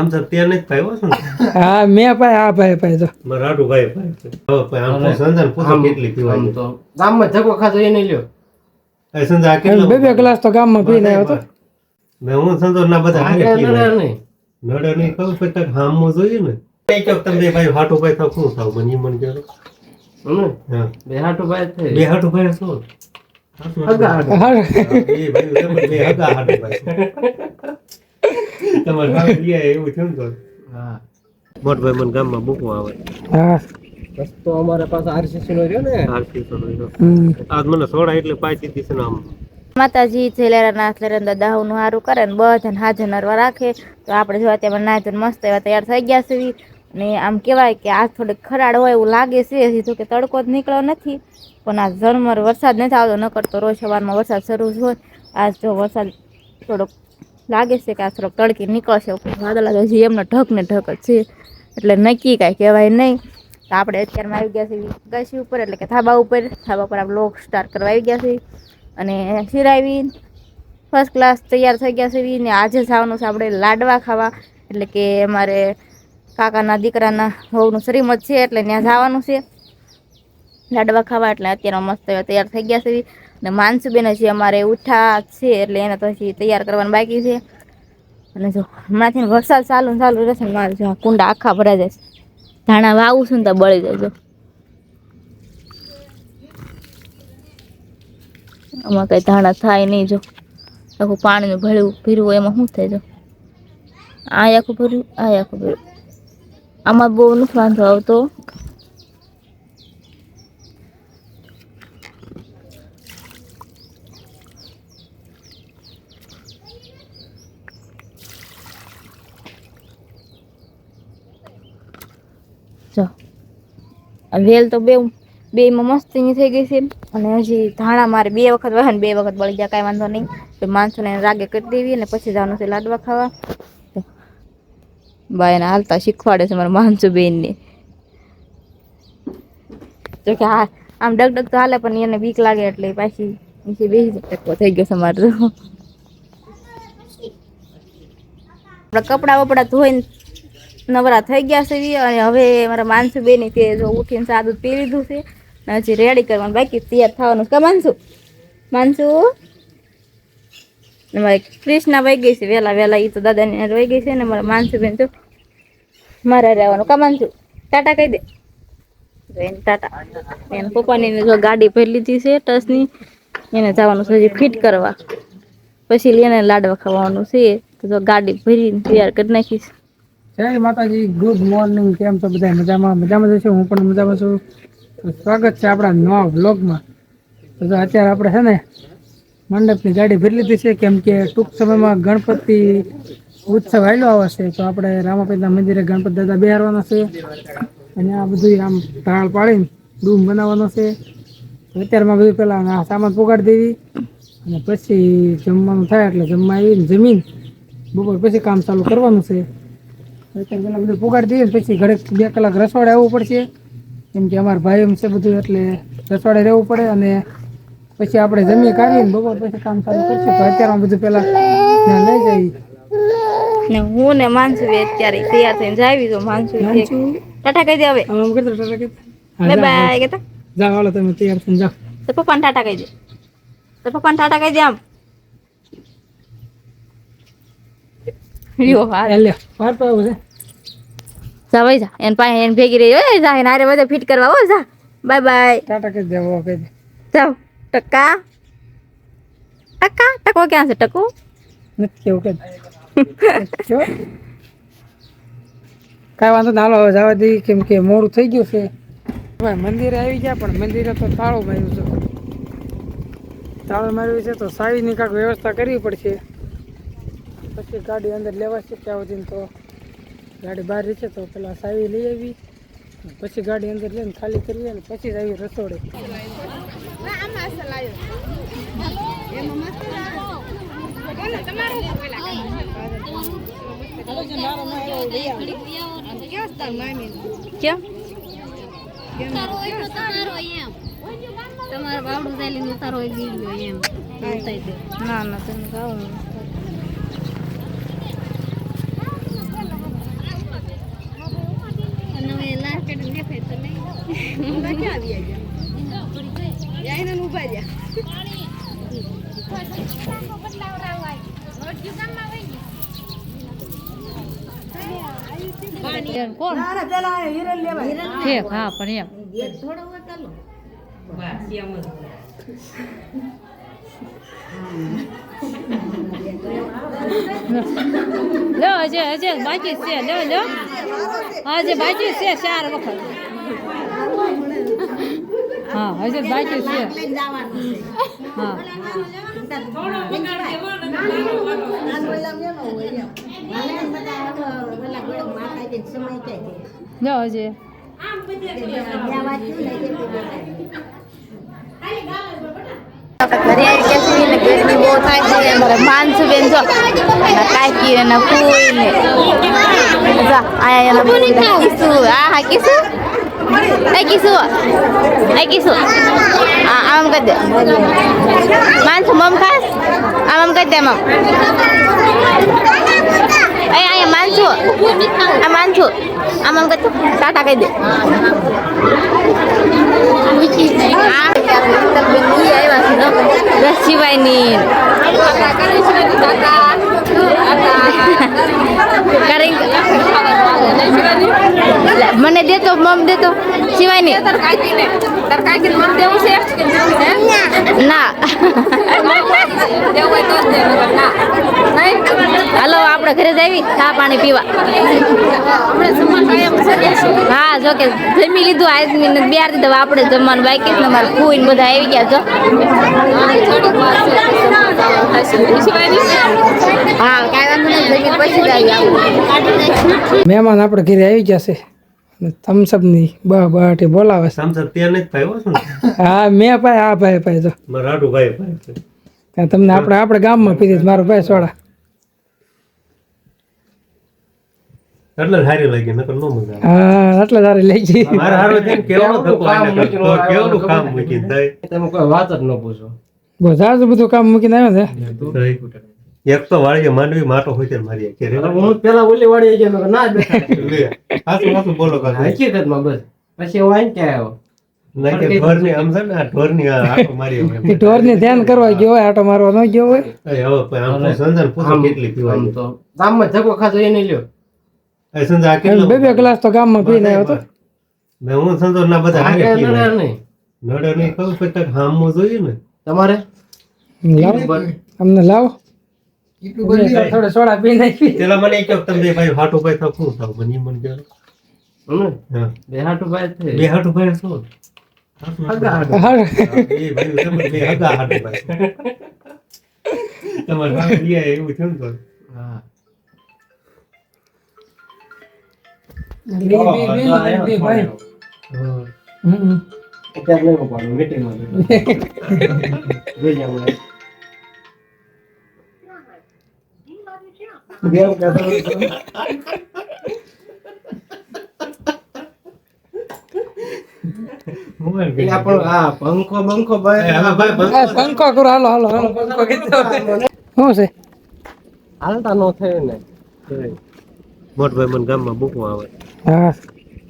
આમ તો ત્યાં નથી પાયો છો ને? હા મેં ભાઈ આ ભાઈ તો મારા આડું ભાઈ પાય છે. હવે આમ તો સંધાન પૂછો કેટલી પીવાય તો ગામમાં ધક્કો ખાધો એ નહીં લ્યો. એ સંધા આ કેટલો બે ગ્લાસ તો ગામમાં પીને આવ્યો તો. મેં હું સંધો ના બધા હારે નડે પીવાય. નહીં. નડે નહીં કહું પછી કાંઈક હામું જોઈએ ને. કઈ ચોક તમે ભાઈ હાટું ભાઈ થાવ શું થાવ મને ઈ મને કહો. હા બે હાટુ ભાઈ છે. બે હાટું ભાઈ શું હગા હાટુ. હા એ ભાઈ તમે બે હગા હાટું ભાઈ તમારે ભાવ લે એવું થયું ને તો હા. મોટ ભાઈ મને ગામમાં મૂકવા આવે હા રસ્તો અમારા પાસે આરસીસી નો રહ્યો ને. આરતી તો રહ્યો. હમ. આજ મને સોડા એટલે પાછી દીધી છે ને આમ માતાજી થેલેરાનાથ લેરંદા દાહુનું સારું કરે ને બધાને હાજર નરવા રાખે તો આપણે જો અત્યારે નાયતન મસ્ત એવા તૈયાર થઈ ગયા છે ને આમ કહેવાય કે આજ થોડીક ખરાડ હોય એવું લાગે છે હજી તો કે તડકો જ નીકળ્યો નથી પણ આ ઝરમર વરસાદ નથી આવતો નકર તો રોજ સવારમાં વરસાદ શરૂ જ હોય આજ જો વરસાદ થોડોક લાગે છે કે આ થોડોક તડકી નીકળશે વાદળા તો હજી એમને ઢક ને ઢક જ છે એટલે નક્કી કાંઈ કહેવાય નહીં તો આપણે અત્યારમાં આવી ગયા છીએ ગાસી ઉપર એટલે કે ધાબા ઉપર આપણે વ્લોગ સ્ટાર્ટ કરવા આવી ગયા છીએ અને સિરાવી ફર્સ્ટ ક્લાસ તૈયાર થઈ ગયા છે ને આજે જવાનું છે આપણે લાડવા ખાવા એટલે કે અમારે કાકાના દીકરાના વહુનું શ્રીમત છે એટલે ત્યાં જવાનું છે લાડવા ખાવા એટલે અત્યારે મસ્ત તૈયાર થઈ ગયા છે અને માનસુબેન હજી અમારે ઉઠા છે એટલે એને તો હજી તૈયાર કરવાનું બાકી છે અને જો હમણાંથી વરસાદ ચાલુ રહેશે ને મારે જો કુંડા આખા ભરાઈ જાય ધાણા વાવું છું ને તો બળી જાય જો આમાં કઈ ધાણા થાય નહીં જો આખું પાણીનું ભીરું એમાં શું થાય જો આ આખું ભર્યું આમાં બહુ નથી વાંધો આવતો જો વેલ તો બેમાં મસ્તીની થઈ ગઈ છે અને હજી ધાણા મારે 2 વખત વહે ને 2 વખત બળી જાય કાંઈ વાંધો નહીં તો માણસોને રાગે કરી દેવી અને પછી જવાનું છે લાડવા ખાવા બાઈને હાલતા શીખવાડે છે મારા માનસુ બેનને જો કે હા આમ ડગડગ તો હાલે પણ એને બીક લાગે એટલે પાછી નીચે બેસી ટકો થઈ ગયો છે મારે આપણા કપડાં વપડા ધોઈને નવરા થઈ ગયા છે અને હવે મારા માનસુ બેની તે જો ઉઠીને સાદું પી લીધું છે ને હજી રેડી કરવાનું બાકી તૈયાર થવાનું કા માનસુ ને મારી કૃષ્ણા વહી ગઈ છે વહેલા એ તો દાદાની વહી ગઈ છે ને મારા માનસુ બેન તો મારે રહેવાનું કા માનસુ ટાટા કહી દે એને ટાટા એને પપ્પાની જો ગાડી ભરી લીધી છે ટસની એને જવાનું છે હજી ફિટ કરવા પછી એને લાડવા ખાવાનું છે તો જો ગાડી ભરીને તૈયાર કરી નાખીશ જય માતાજી ગુડ મોર્નિંગ કેમ છો બધા મજામાં જશો હું પણ મજામાં છું તો સ્વાગત છે આપણા નવા વ્લોગમાં તો અત્યારે આપણે છે ને મંડપની ગાડી ભરી લીધી છે કેમ કે ટૂંક સમયમાં ગણપતિ ઉત્સવ આવેલો આવશે તો આપણે રામાપીરના મંદિરે ગણપતિ દાદા બેહારવાના છે અને આ બધું આમ ઢાળ પાડીને ડૂમ બનાવવાનો છે તો અત્યારમાં બધું પહેલાં સામાન પોગાડી દેવી અને પછી જમવાનું થાય એટલે જમવા આવીને જમીન બપોર પછી કામ ચાલુ કરવાનું છે અત્યારે પેલા બધું પોગાડી દઈએ પછી ઘરે 2 કલાક રસોડે આવવું પડશે કેમ કે અમારા ભાઈ એમ છે બધું એટલે રસોડે રહેવું પડે અને પછી આપણે જમી કાઢીને બપોર પછી કામ ચાલુ કરશું તો અત્યારમાં બધું પહેલા ત્યાં લઈ જઈએ ને હું ને માનસુ અત્યારે તૈયાર થઈને જાવી તો માનસુ ટાટા કહી દે હવે આમ કરતો ટાટા કે બાય બાય કહેતા જાઓ હાલો તમે તૈયાર થઈને જાઓ તો પપ્પાને ટાટા કહી દે આમ લ્યો હા લે વાર તો આવું છે જા ભાઈ જા એને પાસે એને ભેગી રહી હોય જા એને હારે બધે ફિટ કરવા હો જા બાય બાય ટાટા કે જાઓ કહી દે જાઓ ટકો ક્યાં છે ટકો નથી કેવું કે જો કાંઈ વાંધો ના હાલો હવે જવા દઈએ કેમ કે મોડું થઈ ગયું છે ભાઈ મંદિરે આવી ગયા પણ મંદિરે તો તાળું માર્યું છે તાળું માર્યું છે તો સાવીની કાંઈક વ્યવસ્થા કરવી પડશે પછી ગાડી અંદર લેવાશે ત્યાં સુધી તો ગાડી બહાર છે તો પેલા સાવી લઈ આવી પછી ગાડી અંદર લઈને ખાલી કરીએ ને પછી જ આવી રસોડે કેમ તમારે વાવડું ચાલીને ઉતારો વિડીયો એમ ઉતારી દે ના તમે ખાવ કોણ ઠીક હા પણ એમ લો હજે બાકી છે લો હજે બાકી છે 4 વખત હા હજે બાકી છે હા લો હજે ઘરે આવી ગયા છીએ ને ગરમી બહુ થાય છે અમારે માનસુબેન જો કાકી ને ફૂઈ ને આયા કિસુ હા કિસુ કિસુ આમ કરી દે માનસુ મમ ખાસ આમ કરી દે મમ અહીંયા માનસુ આમ કરી ટાટા કહી દે શિવાયની મને દેતો મમ દેતો શિવાયની ના હાલો આપણે ઘરે જઈએ ચા પાણી પીવા હા જો કે જમી લીધું આજ બેર દીધું આપણે જમવાનું બાકી જ ને મારે ફૂઈ ને બધા આવી ગયા જો હા કાંઈ વાંધો નહીં જમી પછી જ આવી મહેમાન આપણે ઘરે આવી ગયા છે થમ્સઅપ ની બહાટી બોલાવે છે સામસાબ ત્યાં નથી પાયો છું હા મેં ભાઈ હા ભાઈ જો મારા રાડુ ભાઈ ભાઈ તમને આપણે ગામમાં પીધી મારો ભાઈ સોડા એટલે સારી લાગી નકર નો મજા હા એટલે તારે લઈ જઈ મારા હારો જેમ કેવડો ધક્કો આને કરતો કેવડું કામ મૂકીને થાય તમે કોઈ વાત જ ન પૂછો બહુ જાજુ બધું કામ મૂકીને આવ્યો છે એક તો વાળી માંડવી માટો હોય છે મારી કે રે હું પેલા ઓલી વાળી ગયો મેં ના બેઠા લે હાસુ બોલો કા હકીકતમાં બસ પછી હું આઈને ક્યાં આવ્યો ના કે ઢોરની આમ છે ને આ ઢોરની આ આટો મારી એ ઢોરને ધ્યાન કરવા ગયો હોય આટો મારવા ન ગયો હોય હવે આમ તો સંજન પૂછો કેટલી આમ પીવાની તો ગામમાં ધક્કો ખાધો એ નહીં લ્યો એ સંજન આ કેટલો બે ગ્લાસ તો ગામમાં પીને આવ્યો તો મે હું સંજન ના બધા હારે નડે પીવા નહીં નડે નહીં કહું પછી હામો જોઈએ ને તમારે લાવો અમને લાવો થોડા સોડા પી નાખી પેલા મને એક તમે ભાઈ હાટો ભાઈ થાવ શું થાવ મને મન ગયો હા બે હાટુ ભાઈ છે બે હાટો ભાઈ શું હગા એ ભાઈ તમે બે હગા હાટો ભાઈ તમાર ભાઈ લિયા એવું થયું ને તો હા બે ભાઈ અત્યારે નહીં ઉપાડું મીટિંગમાં જોઈ જાવ ગેમ કરતો મોબાઈલ એ આપણો આ પંખો ભાઈ હવે ભાઈ પંખો કરો હાલો પંખો કીધો શું છે હાલતા નો થયો ને મોટ ભાઈ મને ગામમાં મૂકવા આવે હા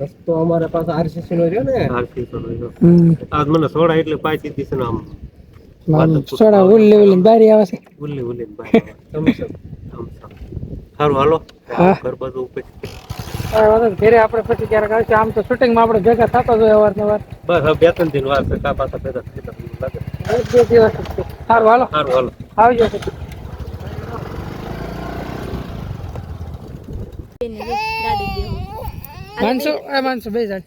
રસ્તો અમારે પાસે આરસીસી નો રહ્યો ને આરસી તો નહીં આજ મને સોડા એટલે પાછી દીસે આમ સોડા ઉલ્લી બારી આવે છે ઉલ્લી ભાઈ તમે સારું હાલો હા. ઘર બાજુ ઉપર ઘરે આપણે પછી ક્યારેક આવશે આમ તો શૂટિંગમાં આપણે ભેગા થતા જોઈએ અવારનવાર બસ હવે 2-3 દિન વાર છે કા પાછા ભેગા થઈ લાગે બે દિવસ જ છે. સારું હાલો સારું હાલો આવજો પછી માનસો બે જાય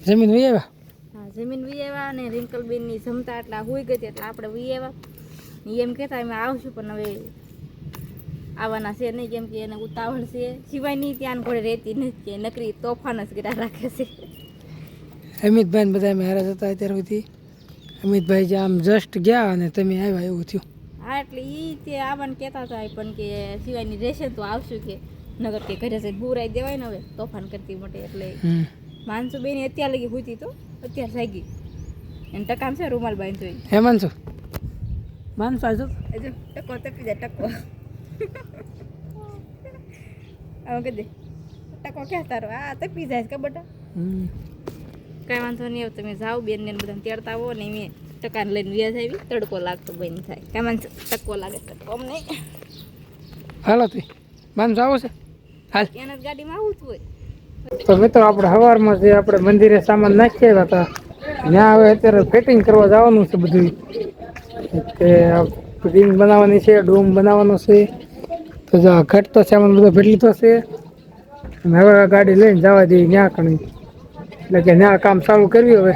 જમીન વી આવ્યા હા જમીન વી આવ્યા અને રિંકલબેન ની જમતા એટલા હોઈ ગઈ એટલે આપણે વી આવ્યા એમ કહેતા અમે આવશું પણ હવે આવવાના છે નહીં કેમ કે એને ઉતાવળ છે સિવાય નહીં ત્યાં ઘોડે રહેતી નથી કે નકરી તોફાન જ કર્યા રાખે છે અમિતભાઈ ને બધા અમે હારે જતા અત્યાર સુધી અમિતભાઈ જે આમ જસ્ટ ગયા અને તમે આવ્યા એવું થયું હા એટલે એ તે આવવાનું કહેતા હતા પણ કે સિવાયની રહેશે તો આવશું કે નગર કે ઘરે જઈને હુરાઈ દેવાય ને હવે તોફાન કરતી મોટે એટલે માનસુબેન અત્યારે લગી હુતી તો અત્યારે જાગી એને ટકામ છે રૂમાલબાઈ જોઈ હે માનસો માનસો આજો હજુ ટકો તપી જાય ટકો આવું કહી દે ટકો ક્યાં તારો આ તપી જાય છે બટા કાંઈ વાંધો નહીં હવે તમે જાઓ બેન ને બધાને તેડતા આવો ને મેં ટકાને લઈને વ્યાજ આવી તડકો લાગતો બંધ થાય કાંઈ માનસો ટકો લાગે તડકો અમ નહીં હાલો તી માનસો આવો છે હાલ એના જ ગાડીમાં આવું જ હોય. તો મિત્રો આપણે સવારમાં જે આપણે મંદિરે સામાન નાખી આવ્યા હતા ત્યાં હવે અત્યારે ફિટિંગ કરવા જવાનું છે બધું કે રિંગ બનાવવાની છે ડોમ બનાવવાનો છે તો જો ઘટતો સામાન બધો ભેટ લીધો છે અને હવે આ ગાડી લઈને જવા દઈએ ત્યાં કણી એટલે કે ત્યાં કામ ચાલુ કરવી હવે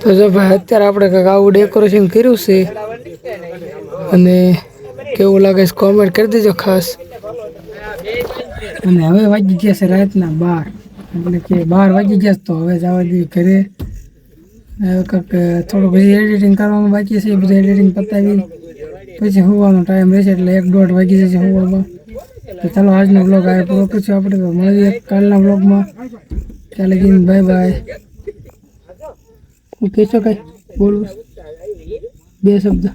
તો જો ભાઈ અત્યારે આપણે કંઈક આવું ડેકોરેશન કર્યું છે અને કેવું લાગે છે કોમેન્ટ કરી દેજો ખાસ અને હવે વાગી ગયા છે રાતના 12 એટલે કે 12 વાગી ગયા છે તો હવે જવા દઈએ ઘરે હવે કંઈક થોડું પછી એડિટિંગ કરવાનું બાકી છે એ બધું એડિટિંગ પતાવી પછી હોવાનો ટાઈમ રહેશે એટલે 1-1.5 વાગી જશે હોવામાં તો ચાલો આજનો બ્લોગ આ પૂરો કરશું આપણે તો મળીએ કાલના બ્લોગમાં ચાલે ગઈ બાય બાય હું કહેશો કઈ બોલું 2 શબ્દ